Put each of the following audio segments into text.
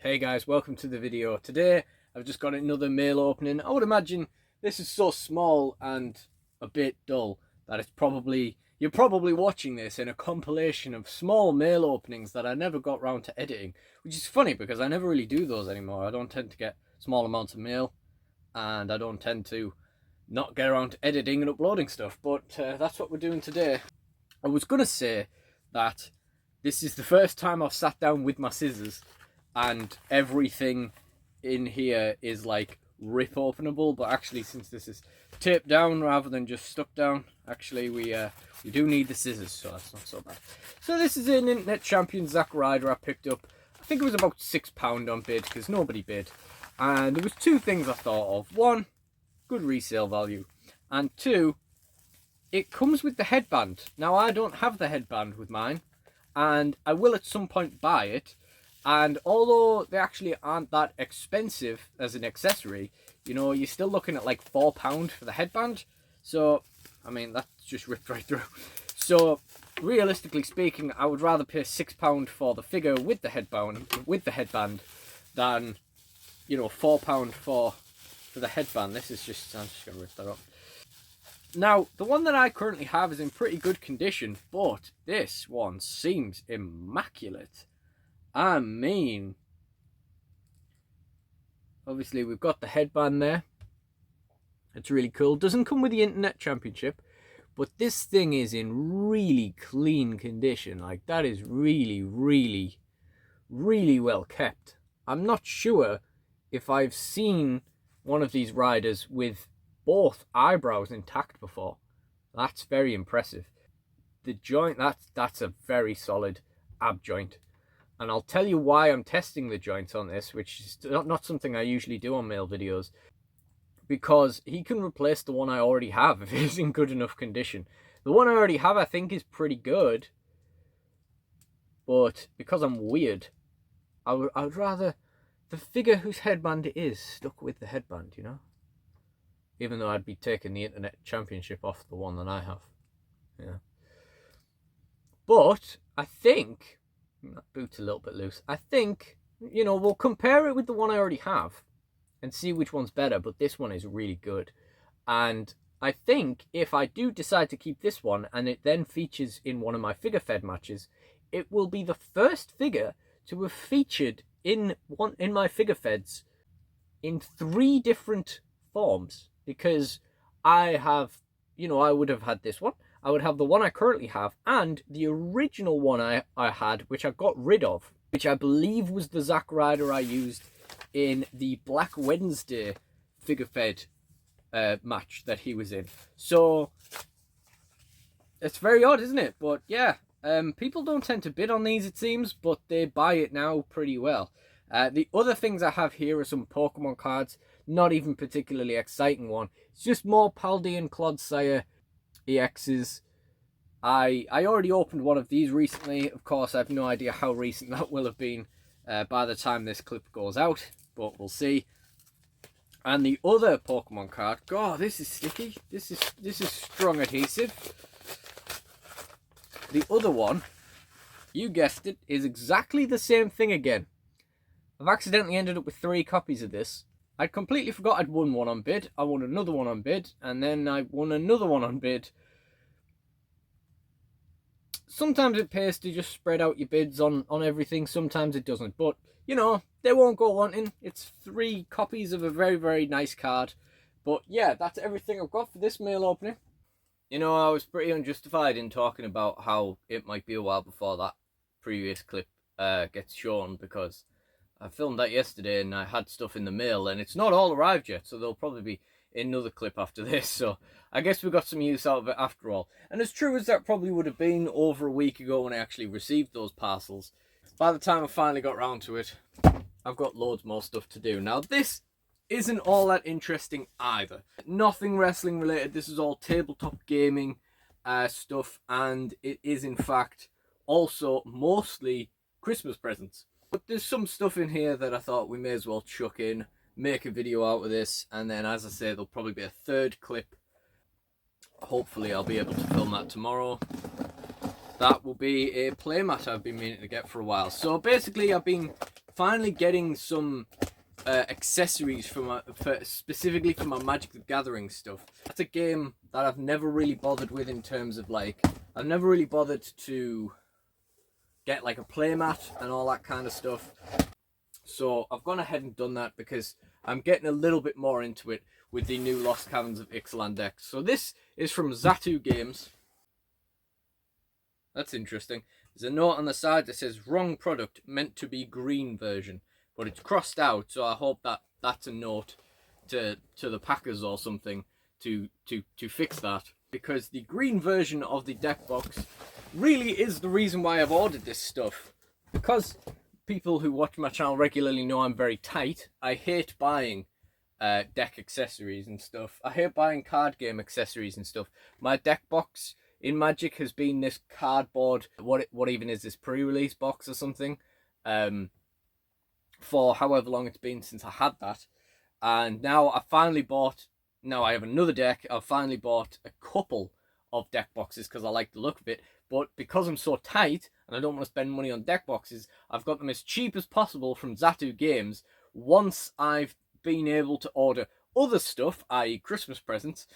Hey guys, welcome to the video. Today I've just got another mail opening. I would imagine this is so small and a bit dull that you're probably watching this in a compilation of small mail openings that I never got round to editing, which is funny because I never really do those anymore. I don't tend to get small amounts of mail and I don't tend to not get around to editing and uploading stuff, but that's what we're doing today. I was going to say that this is the first time I've sat down with my scissors and everything in here is like rip openable, but actually since this is taped down rather than just stuck down, actually we do need the scissors, so that's not so bad. So this is an internet champion Zack Ryder I picked up. I think it was about £6 on bid because nobody bid, and there was two things I thought of. One, good resale value, and two, it comes with the headband. Now I don't have the headband with mine, and I will at some point buy it. And although they actually aren't that expensive as an accessory, you know, you're still looking at like £4 for the headband. So, I mean, that's just ripped right through. So, realistically speaking, I would rather pay £6 for the figure with the headband than, you know, £4 for the headband. I'm just gonna rip that up. Now, the one that I currently have is in pretty good condition, but this one seems immaculate. I mean, obviously we've got the headband there. It's really cool. Doesn't come with the Internet Championship, but this thing is in really clean condition. Like, that is really, really, really well kept. I'm not sure if I've seen one of these riders with both eyebrows intact before. That's very impressive. The joint, that's a very solid ab joint. And I'll tell you why I'm testing the joints on this, which is not something I usually do on mail videos, because he can replace the one I already have if it's in good enough condition. The one I already have I think is pretty good, but because I'm weird, I would rather the figure whose headband it is stuck with the headband, you know? Even though I'd be taking the Internet Championship off the one that I have. Yeah. But I think that boot's a little bit loose. I think, you know, we'll compare it with the one I already have and see which one's better, but this one is really good. And I think if I do decide to keep this one and it then features in one of my figure fed matches, it will be the first figure to have featured in my figure feds in 3 different forms, because I have, you know, I would have had this one, I would have the one I currently have, and the original one I had, which I got rid of, which I believe was the Zack Ryder I used in the Black Wednesday figure fed match that he was in. So, it's very odd, isn't it? But yeah, people don't tend to bid on these, it seems, but they buy it now pretty well. The other things I have here are some Pokemon cards, not even particularly exciting one. It's just more Paldean Clodsire EXs. I already opened one of these recently. Of course, I have no idea how recent that will have been by the time this clip goes out, but we'll see. And the other Pokemon card, God, this is sticky. This is strong adhesive. The other one, you guessed it, is exactly the same thing again. I've accidentally ended up with 3 copies of this. I'd completely forgot I'd won one on bid. I won another one on bid, and then I won another one on bid. Sometimes it pays to just spread out your bids on everything, sometimes it doesn't. But, you know, they won't go wanting. It's 3 copies of a very, very nice card. But yeah, that's everything I've got for this mail opening. You know, I was pretty unjustified in talking about how it might be a while before that previous clip gets shown, because I filmed that yesterday and I had stuff in the mail and it's not all arrived yet, so there'll probably be another clip after this. So I guess we got some use out of it after all. And as true as that probably would have been over a week ago when I actually received those parcels, by the time I finally got round to it, I've got loads more stuff to do. Now this isn't all that interesting either. Nothing wrestling related. This is all tabletop gaming stuff, and it is in fact also mostly Christmas presents. But there's some stuff in here that I thought we may as well chuck in, make a video out of this, and then, as I say, there'll probably be a 3rd clip. Hopefully I'll be able to film that tomorrow. That will be a playmat I've been meaning to get for a while. So basically I've been finally getting some accessories specifically for my Magic the Gathering stuff. That's a game that I've never really bothered with in terms of like, I've never really bothered to get like a playmat and all that kind of stuff. So I've gone ahead and done that because I'm getting a little bit more into it with the new Lost Caverns of Ixalan decks. So this is from Zatu Games. That's interesting. There's a note on the side that says wrong product, meant to be green version, but it's crossed out, so I hope that that's a note to the packers or something to fix that, because the green version of the deck box really is the reason why I've ordered this stuff. Because people who watch my channel regularly know I'm very tight. I hate buying deck accessories and stuff. I hate buying card game accessories and stuff. My deck box in Magic has been this cardboard, what even is this, pre-release box or something, for however long it's been since I had that. And now I finally bought, now I have another deck, I've finally bought a couple of deck boxes because I like the look of it. But because I'm so tight and I don't want to spend money on deck boxes, I've got them as cheap as possible from Zatu Games. Once I've been able to order other stuff, i.e. Christmas presents,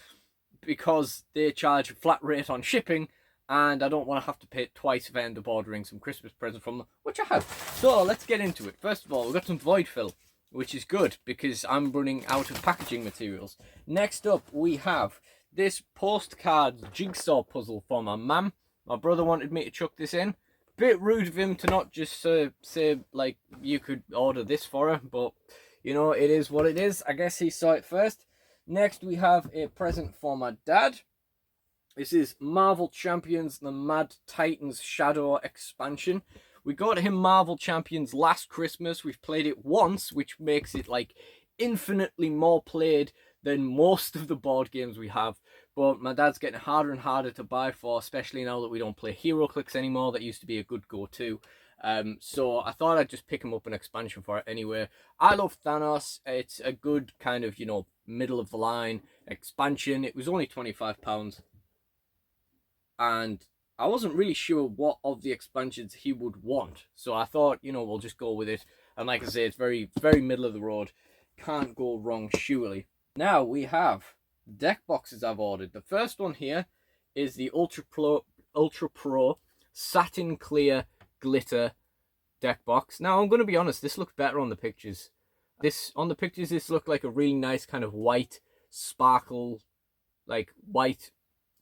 because they charge a flat rate on shipping, and I don't want to have to pay it twice if I end up ordering some Christmas presents from them, which I have. So let's get into it. First of all, we've got some void fill, which is good because I'm running out of packaging materials. Next up, we have this postcard jigsaw puzzle for my mum. My brother wanted me to chuck this in. Bit rude of him to not just say, like, you could order this for her, but, you know, it is what it is. I guess he saw it first. Next, we have a present for my dad. This is Marvel Champions, the Mad Titans Shadow expansion. We got him Marvel Champions last Christmas. We've played it once, which makes it, like, infinitely more played than most of the board games we have. But my dad's getting harder and harder to buy for, especially now that we don't play HeroClix anymore. That used to be a good go-to. So I thought I'd just pick him up an expansion for it anyway. I love Thanos. It's a good kind of, you know, middle of the line expansion. It was only £25. And I wasn't really sure what of the expansions he would want. So I thought, you know, we'll just go with it. And like I say, it's very, very middle of the road. Can't go wrong, surely. Now we have deck boxes I've ordered. The first one here is the Ultra Pro Satin Clear Glitter deck box. Now I'm going to be honest, this looks better on the pictures. This looked like a really nice kind of white sparkle, like white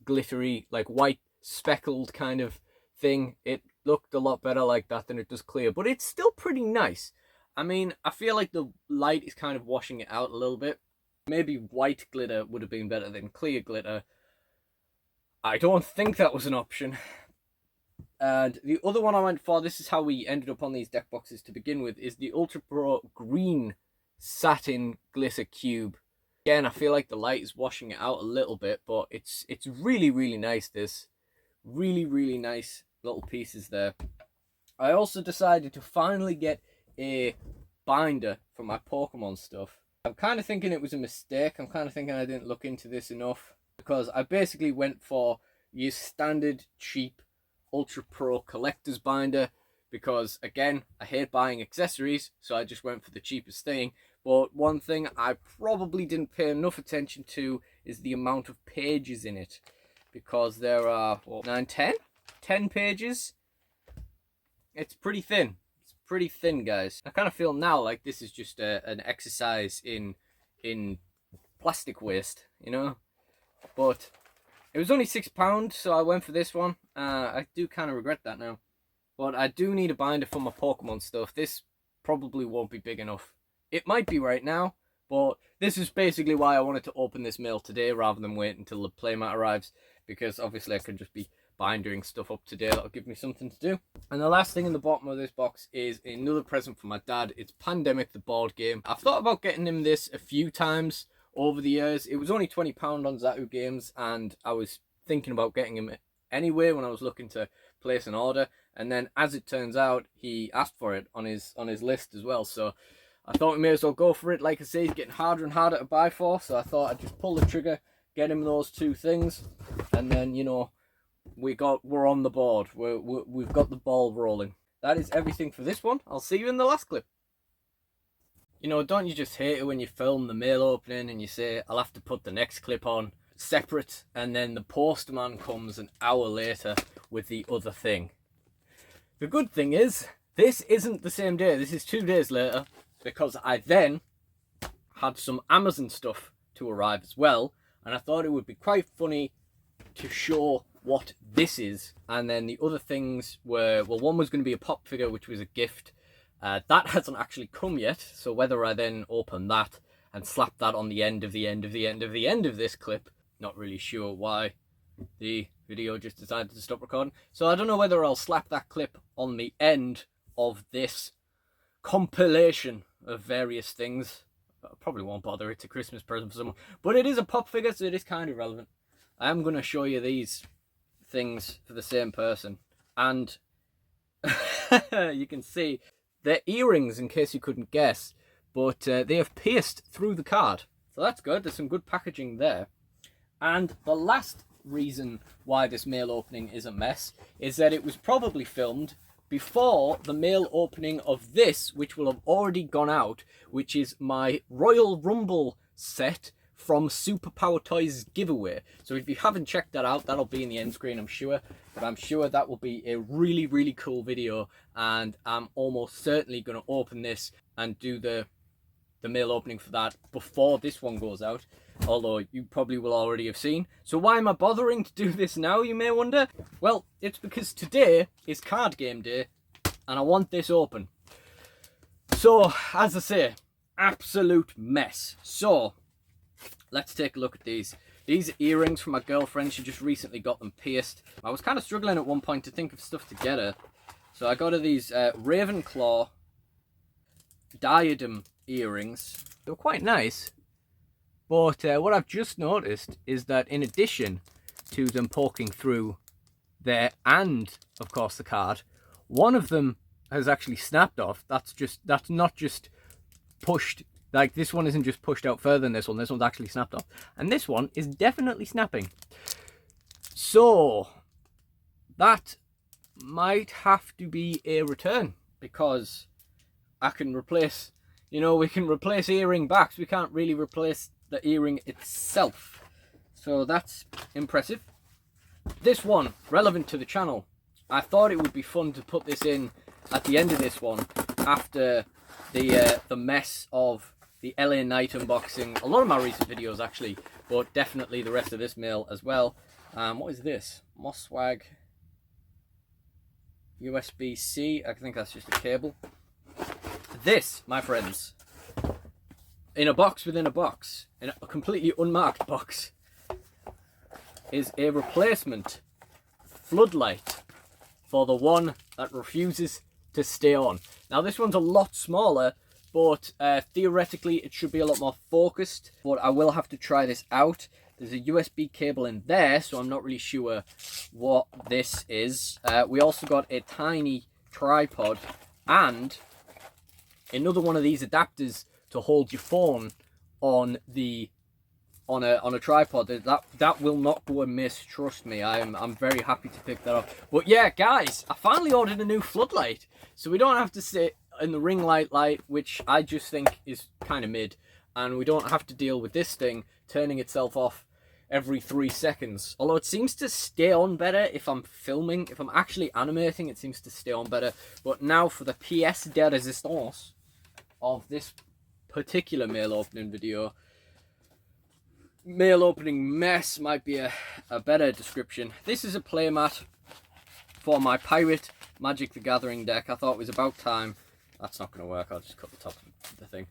glittery, like white speckled kind of thing. It looked a lot better like that than it does clear, but it's still pretty nice. I mean, I feel like the light is kind of washing it out a little bit. Maybe white glitter would have been better than clear glitter. I don't think that was an option. And the other one I went for, this is how we ended up on these deck boxes to begin with, is the Ultra Pro Green Satin Glitter Cube. Again, I feel like the light is washing it out a little bit, but it's really, really nice, this. Really, really nice little pieces there. I also decided to finally get a binder for my Pokemon stuff. I'm kind of thinking it was a mistake. I'm kind of thinking I didn't look into this enough, because I basically went for your standard cheap Ultra Pro collector's binder, because again, I hate buying accessories, so I just went for the cheapest thing. But one thing I probably didn't pay enough attention to is the amount of pages in it, because there are 10 pages. It's pretty thin. It's pretty thin, guys. I kind of feel now like this is just an exercise in plastic waste, you know. But it was only £6, so I went for this one. I do kind of regret that now. But I do need a binder for my Pokemon stuff. This probably won't be big enough. It might be right now, but this is basically why I wanted to open this mail today rather than wait until the playmat arrives, because obviously I could just be binding stuff up today. That'll give me something to do. And the last thing in the bottom of this box is another present for my dad. It's Pandemic, the board game. I've thought about getting him this a few times over the years. It was only £20 on Zatu Games, and I was thinking about getting him anyway when I was looking to place an order. And then, as it turns out, he asked for it on his list as well. So I thought we may as well go for it. Like I say, he's getting harder and harder to buy for, so I thought I'd just pull the trigger, get him those two things, and then, you know, we're on the board. We've got the ball rolling. That is everything for this one. I'll see you in the last clip. You know, don't you just hate it when you film the mail opening and you say, I'll have to put the next clip on separate, and then the postman comes an hour later with the other thing. The good thing is, this isn't the same day. This is 2 days later, because I then had some Amazon stuff to arrive as well, and I thought it would be quite funny to show what this is. And then the other things were, well, one was going to be a pop figure, which was a gift. That hasn't actually come yet, so whether I then open that and slap that on the end of this clip, not really sure why the video just decided to stop recording. So I don't know whether I'll slap that clip on the end of this compilation of various things. I probably won't bother, it's a Christmas present for someone. But it is a pop figure, so it is kind of relevant. I am going to show you these things for the same person. And you can see they're earrings, in case you couldn't guess. But they have pierced through the card. So that's good, there's some good packaging there. And the last reason why this mail opening is a mess is that it was probably filmed before the mail opening of this, which will have already gone out, which is my Royal Rumble set from Super Power Toys giveaway. So if you haven't checked that out, that'll be in the end screen, I'm sure. But I'm sure that will be a really, really cool video, and I'm almost certainly going to open this and do the mail opening for that before this one goes out, although you probably will already have seen. So why am I bothering to do this now, you may wonder? Well, it's because today is card game day and I want this open. So, as I say, absolute mess. So, let's take a look at these. These are earrings from my girlfriend. She just recently got them pierced. I was kind of struggling at one point to think of stuff to get her. So I got her these Ravenclaw diadem earrings. They were quite nice. But what I've just noticed is that in addition to them poking through there and, of course, the card, one of them has actually snapped off. That's not just pushed. Like, this one isn't just pushed out further than this one. This one's actually snapped off. And this one is definitely snapping. So, that might have to be a return, because I can replace, you know, we can replace earring backs. We can't really replace the earring itself. So that's impressive. This one, relevant to the channel. I thought it would be fun to put this in at the end of this one, after the mess of the LA Knight unboxing. A lot of my recent videos, actually, but definitely the rest of this mail as well. What is this? Mosswag USB-C. I think that's just a cable. This, my friends, in a box within a box, in a completely unmarked box, is a replacement floodlight for the one that refuses to stay on. Now, this one's a lot smaller, but theoretically it should be a lot more focused. But I will have to try this out. There's a USB cable in there, so I'm not really sure what this is. We also got a tiny tripod and another one of these adapters to hold your phone on a tripod. That will not go amiss, trust me. I'm very happy to pick that up. But yeah, guys, I finally ordered a new floodlight, so we don't have to sit in the ring light, which I just think is kind of mid, and we don't have to deal with this thing turning itself off every 3 seconds. Although it seems to stay on better if I'm filming. If I'm actually animating, it seems to stay on better. But now for the pièce de résistance of this particular mail opening video. Mail opening mess might be a better description. This is a playmat for my Pirate Magic the Gathering deck. I thought it was about time. That's not going to work. I'll just cut the top of the thing.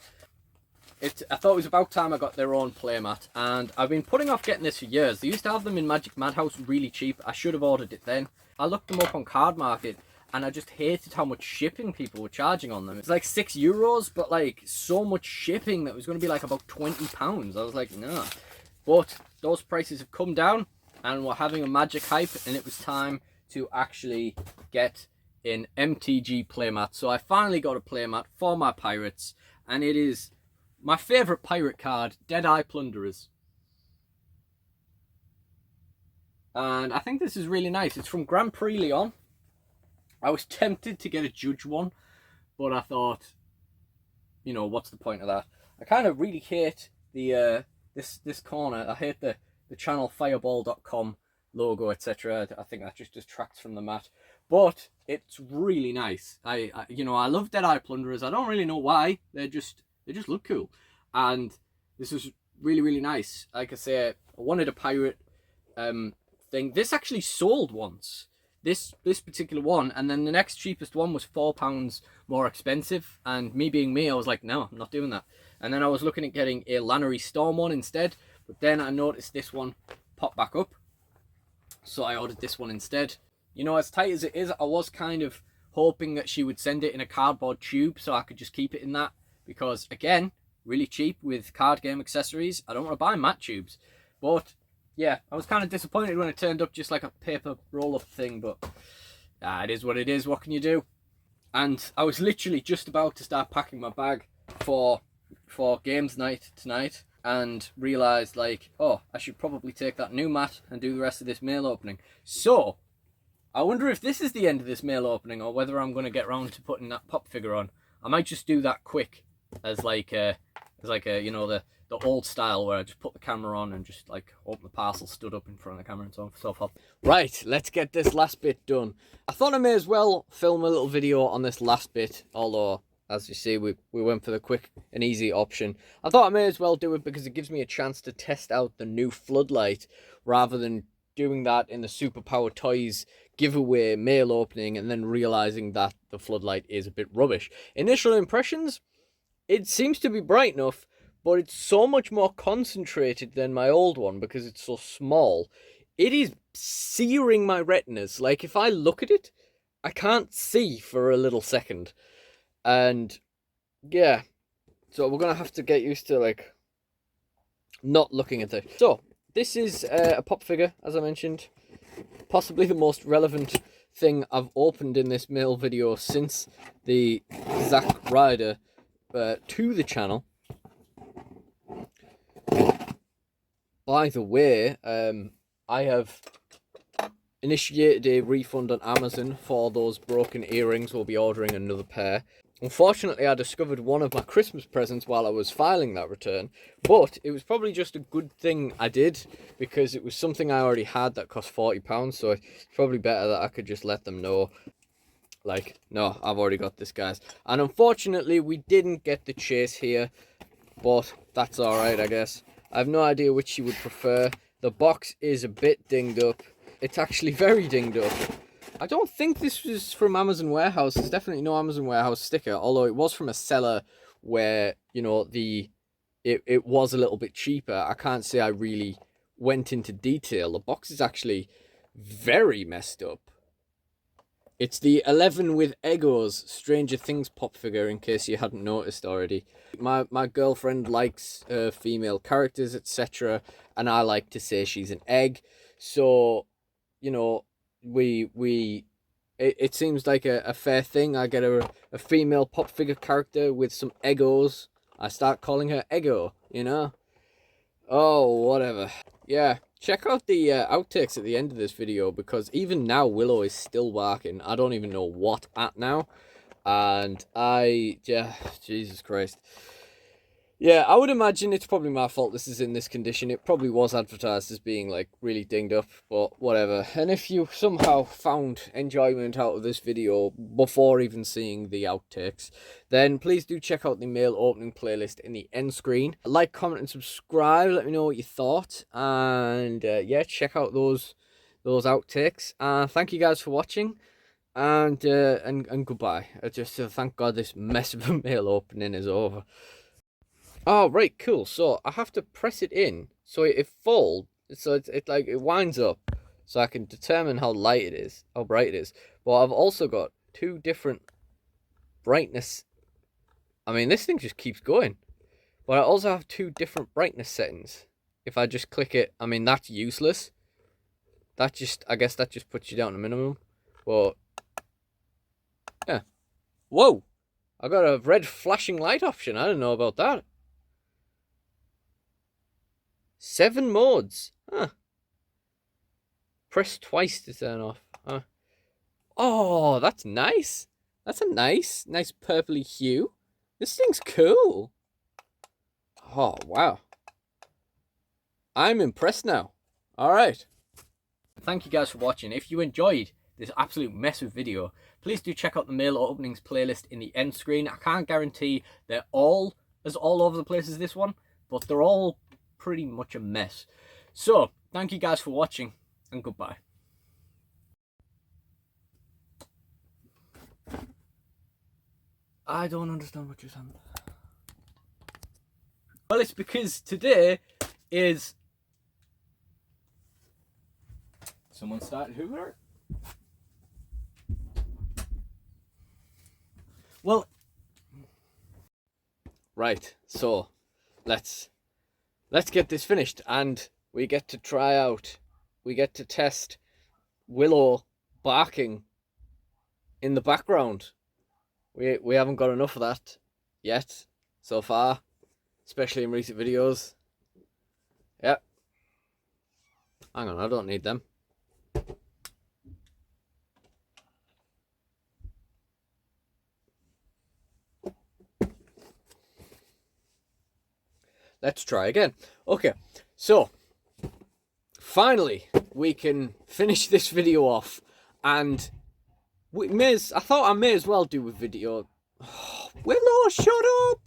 I thought it was about time I got their own playmat, and I've been putting off getting this for years. They used to have them in Magic Madhouse really cheap. I should have ordered it then. I looked them up on Card Market, and I just hated how much shipping people were charging on them. It's like €6, but like so much shipping that it was going to be like about £20. I was like, no. But those prices have come down, and we're having a Magic hype, and it was time to actually get an MTG playmat. So I finally got a playmat for my Pirates, and it is my favourite pirate card, Deadeye Plunderers. And I think this is really nice. It's from Grand Prix Lyon. I was tempted to get a Judge one, but I thought you know, what's the point of that? I kind of really hate the this corner. I hate the channelfireball.com logo, etc. I think that just distracts from the mat. But it's really nice. I you know, I love Deadeye Plunderers. I don't really know why. They just look cool. And this is really nice. Like I say, I wanted a pirate thing. This actually sold once. This particular one, and then the next cheapest one was £4 more expensive. And me being me, I was like, no, I'm not doing that. And then I was looking at getting a Lannery Storm one instead, but then I noticed this one pop back up, so I ordered this one instead. You know, as tight as it is, I was kind of hoping that she would send it in a cardboard tube so I could just keep it in that, because again, really cheap with card game accessories. I don't want to buy mat tubes. But yeah, I was kind of disappointed when it turned up just like a paper roll-up thing, but it is what it is. What can you do? And I was literally just about to start packing my bag for games night tonight, and realised, like, oh, I should probably take that new mat and do the rest of this mail opening. So I wonder if this is the end of this mail opening, or whether I'm going to get round to putting that pop figure on. I might just do that quick, as like a you know, the old style where I just put the camera on and just like open the parcel stood up in front of the camera and so on and so forth. Right, let's get this last bit done. I thought I may as well film a little video on this last bit, although as you see, we went for the quick and easy option. I thought I may as well do it because it gives me a chance to test out the new floodlight, rather than doing that in the Superpower Toys giveaway mail opening and then realizing that the floodlight is a bit rubbish. Initial impressions, it seems to be bright enough, but it's so much more concentrated than my old one because it's so small. It is searing my retinas. Like, if I look at it, I can't see for a little second. And yeah, so we're gonna have to get used to like not looking at it. So this is a pop figure, as I mentioned, possibly the most relevant thing I've opened in this mail video since the Zack Ryder to the channel. By the way, I have initiated a refund on Amazon for those broken earrings. We'll be ordering another pair. Unfortunately, I discovered one of my Christmas presents while I was filing that return, but it was probably just a good thing I did, because it was something I already had that cost £40, so it's probably better that I could just let them know, like, no, I've already got this, guys. And unfortunately, we didn't get the chase here, but that's alright, I guess. I have no idea which you would prefer. The box is a bit dinged up. It's actually very dinged up. I don't think this was from Amazon Warehouse. There's definitely no Amazon Warehouse sticker, although it was from a seller where, you know, it was a little bit cheaper. I can't say I really went into detail. The box is actually very messed up. It's the 11 with Egos Stranger Things pop figure, in case you hadn't noticed already. My girlfriend likes female characters, etc., and I like to say she's an egg. So, you know, it seems like a fair thing. I get a female pop figure character with some Egos. I start calling her Ego, you know? Oh, whatever. Yeah, check out the outtakes at the end of this video, because even now Willow is still barking. I don't even know what at now. And yeah, Jesus Christ. Yeah, I would imagine it's probably my fault this is in this condition. It probably was advertised as being, like, really dinged up, but whatever. And if you somehow found enjoyment out of this video before even seeing the outtakes, then please do check out the mail opening playlist in the end screen. Like, comment, and subscribe. Let me know what you thought. And, yeah, check out those outtakes. Thank you guys for watching. And goodbye. Just thank God this mess of a mail opening is over. Oh, right, cool. So I have to press it in so it folds. So it like it winds up, so I can determine how light it is, how bright it is. But I've also got two different brightness. I mean, this thing just keeps going. But I also have two different brightness settings. If I just click it, I mean, that's useless. I guess that just puts you down to minimum. But yeah. Whoa! I got a red flashing light option. I didn't know about that. 7 modes. Huh. Press twice to turn off. Oh, that's nice. That's a nice purpley hue. This thing's cool. Oh, wow. I'm impressed now. Alright. Thank you guys for watching. If you enjoyed this absolute mess of video, please do check out the mail openings playlist in the end screen. I can't guarantee they're all as all over the place as this one, but they're all pretty much a mess. So, thank you guys for watching, and goodbye. I don't understand what you're saying. Well, it's because today is... Someone started Hoover? Well... Right, so let's get this finished, and we get to try out, we get to test Willow barking in the background. We haven't got enough of that yet so far, especially in recent videos. Yep. Hang on, I don't need them. Let's try again. Okay, so finally we can finish this video off, and I thought I may as well do a video. Oh, Willow, shut up!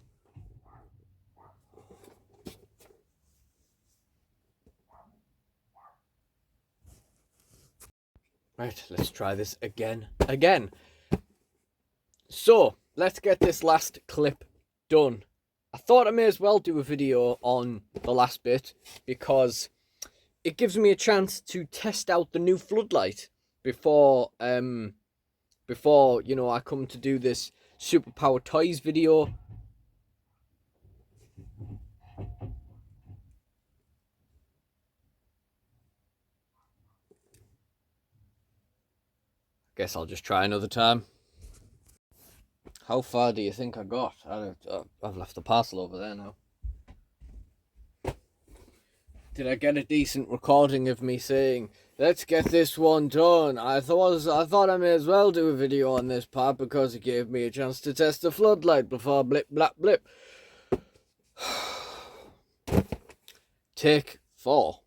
Right, let's try this again. So, let's get this last clip done. I thought I may as well do a video on the last bit, because it gives me a chance to test out the new floodlight before you know, I come to do this Superpower Toys video. Guess I'll just try another time. How far do you think I got? I've left the parcel over there now. Did I get a decent recording of me saying, let's get this one done? I thought I may as well do a video on this part because it gave me a chance to test the floodlight before blip, blap, blip. Take 4.